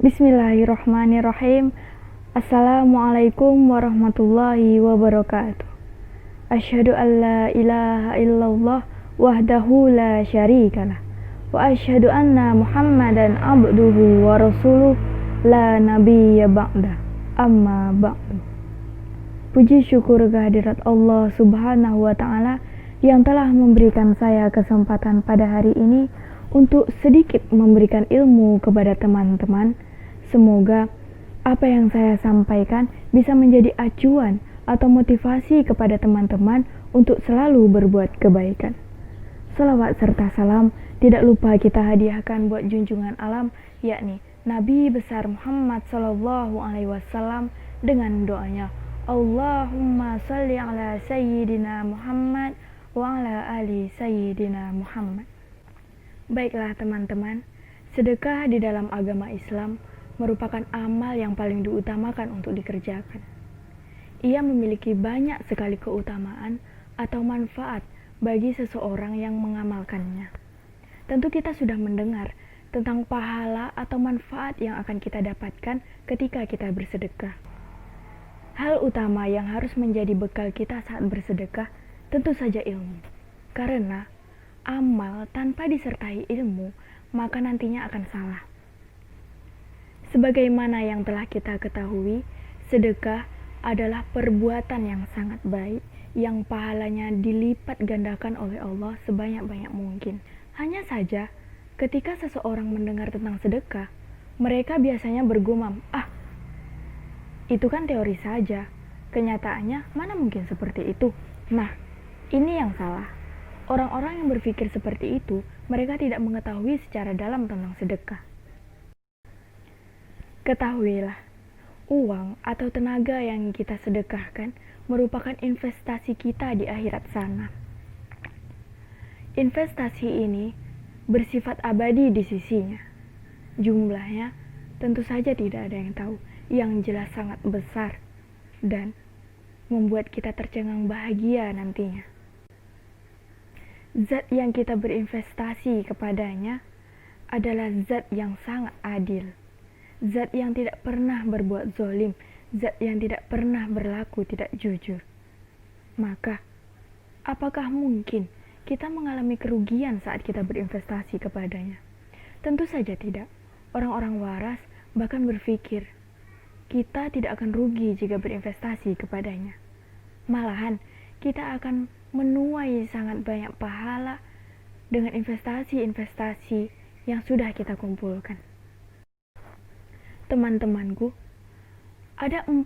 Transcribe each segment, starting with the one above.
Bismillahirrahmanirrahim. Assalamualaikum warahmatullahi wabarakatuh. Asyhadu an la ilaha illallah wahdahu la syarikalah wa asyhadu anna Muhammadan abduhu wa rasuluh la nabiyya ba'da. Amma ba'du. Puji syukur kehadirat Allah Subhanahu wa taala yang telah memberikan saya kesempatan pada hari ini untuk sedikit memberikan ilmu kepada teman-teman. Semoga apa yang saya sampaikan bisa menjadi acuan atau motivasi kepada teman-teman untuk selalu berbuat kebaikan. Salawat serta salam tidak lupa kita hadiahkan buat junjungan alam, yakni Nabi besar Muhammad Sallallahu Alaihi Wasallam dengan doanya, Allahumma salli ala Sayyidina Muhammad wa ala ali Sayyidina Muhammad. Baiklah teman-teman, sedekah di dalam agama Islam merupakan amal yang paling diutamakan untuk dikerjakan. Ia memiliki banyak sekali keutamaan atau manfaat bagi seseorang yang mengamalkannya. Tentu kita sudah mendengar tentang pahala atau manfaat yang akan kita dapatkan ketika kita bersedekah. Hal utama yang harus menjadi bekal kita saat bersedekah tentu saja ilmu. Karena amal tanpa disertai ilmu, maka nantinya akan salah. Sebagaimana yang telah kita ketahui, sedekah adalah perbuatan yang sangat baik, yang pahalanya dilipat gandakan oleh Allah sebanyak-banyak mungkin. Hanya saja, ketika seseorang mendengar tentang sedekah, mereka biasanya bergumam, itu kan teori saja, kenyataannya mana mungkin seperti itu. Nah, ini yang salah. Orang-orang yang berpikir seperti itu, mereka tidak mengetahui secara dalam tentang sedekah. Ketahuilah, uang atau tenaga yang kita sedekahkan merupakan investasi kita di akhirat sana. Investasi ini bersifat abadi di sisinya. Jumlahnya tentu saja tidak ada yang tahu, yang jelas sangat besar dan membuat kita tercengang bahagia nantinya. Zat yang kita berinvestasi kepadanya adalah zat yang sangat adil. Zat yang tidak pernah berbuat zolim, zat yang tidak pernah berlaku tidak jujur. Maka, apakah mungkin kita mengalami kerugian saat kita berinvestasi kepadanya? Tentu saja tidak. Orang-orang waras bahkan berpikir, kita tidak akan rugi jika berinvestasi kepadanya. Malahan, kita akan menuai sangat banyak pahala dengan investasi-investasi yang sudah kita kumpulkan. Teman-temanku, ada 4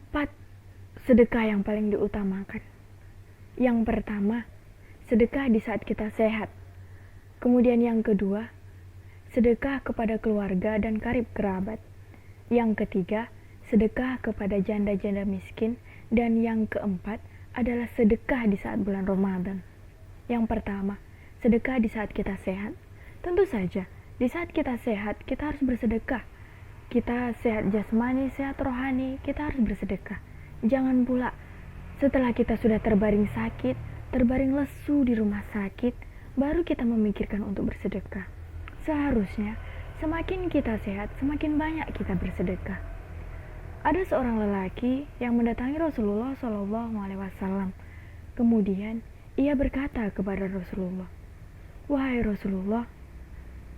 sedekah yang paling diutamakan. Yang pertama, sedekah di saat kita sehat. Kemudian yang kedua, sedekah kepada keluarga dan karib kerabat. Yang ketiga, sedekah kepada janda-janda miskin. Dan yang keempat adalah sedekah di saat bulan Ramadan. Yang pertama, sedekah di saat kita sehat. Tentu saja, di saat kita sehat, kita harus bersedekah. Kita sehat jasmani, sehat rohani, kita harus bersedekah. Jangan pula setelah kita sudah terbaring sakit, terbaring lesu di rumah sakit, baru kita memikirkan untuk bersedekah. Seharusnya, semakin kita sehat, semakin banyak kita bersedekah. Ada seorang lelaki yang mendatangi Rasulullah SAW. Kemudian, ia berkata kepada Rasulullah, "Wahai Rasulullah,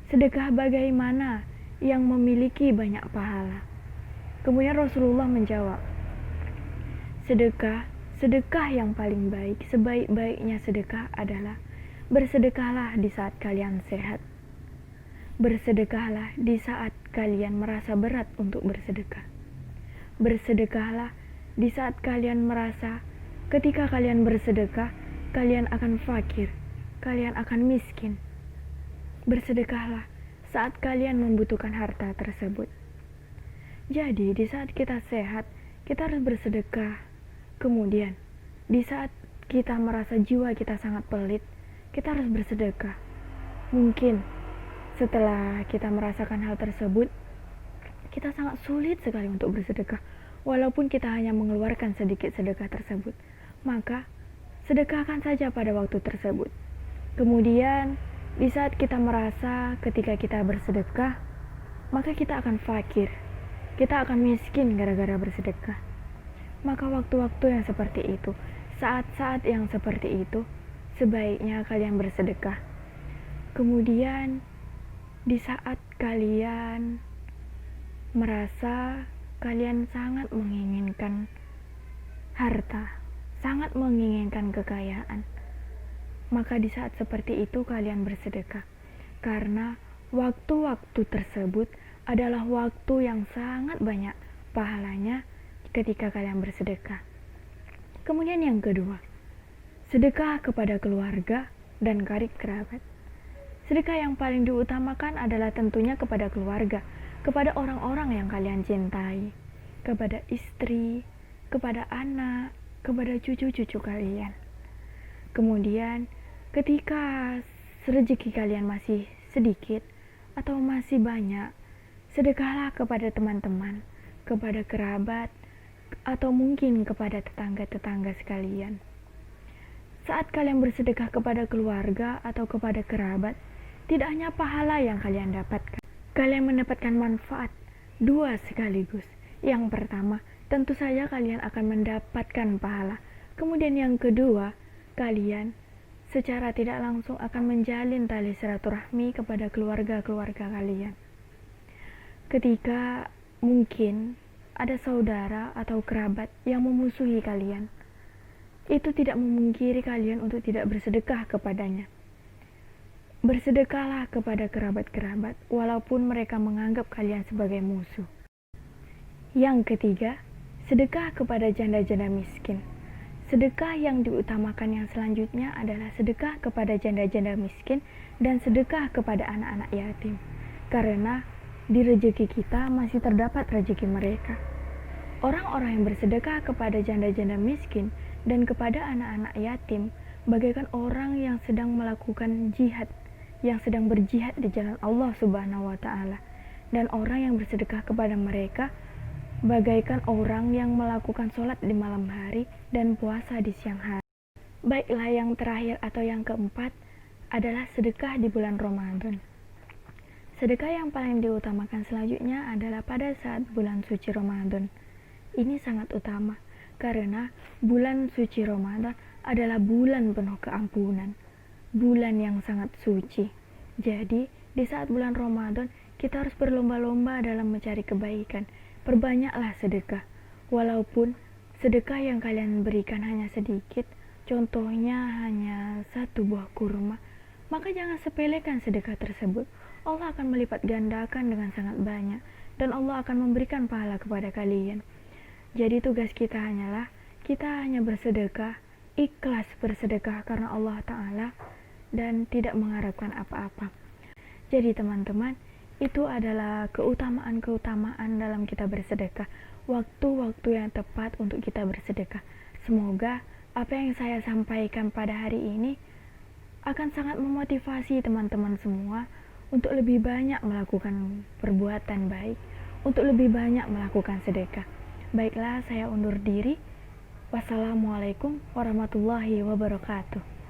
sedekah bagaimana yang memiliki banyak pahala?" Kemudian Rasulullah menjawab, sedekah yang paling baik, sebaik-baiknya sedekah adalah bersedekahlah di saat kalian sehat. Bersedekahlah di saat kalian merasa berat untuk bersedekah. Bersedekahlah di saat kalian merasa ketika kalian bersedekah, kalian akan fakir, kalian akan miskin. Bersedekahlah saat kalian membutuhkan harta tersebut. Jadi, di saat kita sehat, kita harus bersedekah. Kemudian, di saat kita merasa jiwa kita sangat pelit, kita harus bersedekah. Mungkin setelah kita merasakan hal tersebut, kita sangat sulit sekali untuk bersedekah. Walaupun kita hanya mengeluarkan sedikit sedekah tersebut, maka sedekahkan saja pada waktu tersebut. Kemudian, di saat kita merasa ketika kita bersedekah, maka kita akan fakir, kita akan miskin gara-gara bersedekah. Maka waktu-waktu yang seperti itu, saat-saat yang seperti itu, sebaiknya kalian bersedekah. Kemudian di saat kalian merasa kalian sangat menginginkan harta, sangat menginginkan kekayaan, maka di saat seperti itu kalian bersedekah. Karena waktu-waktu tersebut adalah waktu yang sangat banyak pahalanya ketika kalian bersedekah. Kemudian yang kedua, sedekah kepada keluarga dan karib kerabat. Sedekah yang paling diutamakan adalah tentunya kepada keluarga, kepada orang-orang yang kalian cintai, kepada istri, kepada anak, kepada cucu-cucu kalian. Kemudian ketika rezeki kalian masih sedikit atau masih banyak, sedekahlah kepada teman-teman, kepada kerabat, atau mungkin kepada tetangga-tetangga sekalian. Saat kalian bersedekah kepada keluarga atau kepada kerabat, tidak hanya pahala yang kalian dapatkan, kalian mendapatkan manfaat dua sekaligus. Yang pertama, tentu saja kalian akan mendapatkan pahala. Kemudian yang kedua, kalian secara tidak langsung akan menjalin tali silaturahmi kepada keluarga-keluarga kalian. Ketika mungkin ada saudara atau kerabat yang memusuhi kalian, itu tidak memungkiri kalian untuk tidak bersedekah kepadanya. Bersedekahlah kepada kerabat-kerabat walaupun mereka menganggap kalian sebagai musuh. Yang ketiga, sedekah kepada janda-janda miskin. Sedekah yang diutamakan yang selanjutnya adalah sedekah kepada janda-janda miskin dan sedekah kepada anak-anak yatim. Karena di rezeki kita masih terdapat rezeki mereka. Orang-orang yang bersedekah kepada janda-janda miskin dan kepada anak-anak yatim bagaikan orang yang sedang melakukan jihad, yang sedang berjihad di jalan Allah Subhanahu wa Ta'ala. Dan orang yang bersedekah kepada mereka bagaikan orang yang melakukan sholat di malam hari dan puasa di siang hari. Baiklah, yang terakhir atau yang keempat adalah sedekah di bulan Ramadan. Sedekah yang paling diutamakan selanjutnya adalah pada saat bulan suci Ramadan. Ini sangat utama karena bulan suci Ramadan adalah bulan penuh keampunan, bulan yang sangat suci. Jadi di saat bulan Ramadan kita harus berlomba-lomba dalam mencari kebaikan. Perbanyaklah sedekah, walaupun sedekah yang kalian berikan hanya sedikit, contohnya hanya 1 buah kurma, maka jangan sepelekan sedekah tersebut. Allah akan melipat gandakan dengan sangat banyak, dan Allah akan memberikan pahala kepada kalian. Jadi tugas kita hanyalah kita hanya bersedekah, ikhlas bersedekah karena Allah Ta'ala dan tidak mengharapkan apa-apa. Jadi teman-teman, itu adalah keutamaan-keutamaan dalam kita bersedekah, waktu-waktu yang tepat untuk kita bersedekah. Semoga apa yang saya sampaikan pada hari ini akan sangat memotivasi teman-teman semua untuk lebih banyak melakukan perbuatan baik, untuk lebih banyak melakukan sedekah. Baiklah, saya undur diri. Wassalamualaikum warahmatullahi wabarakatuh.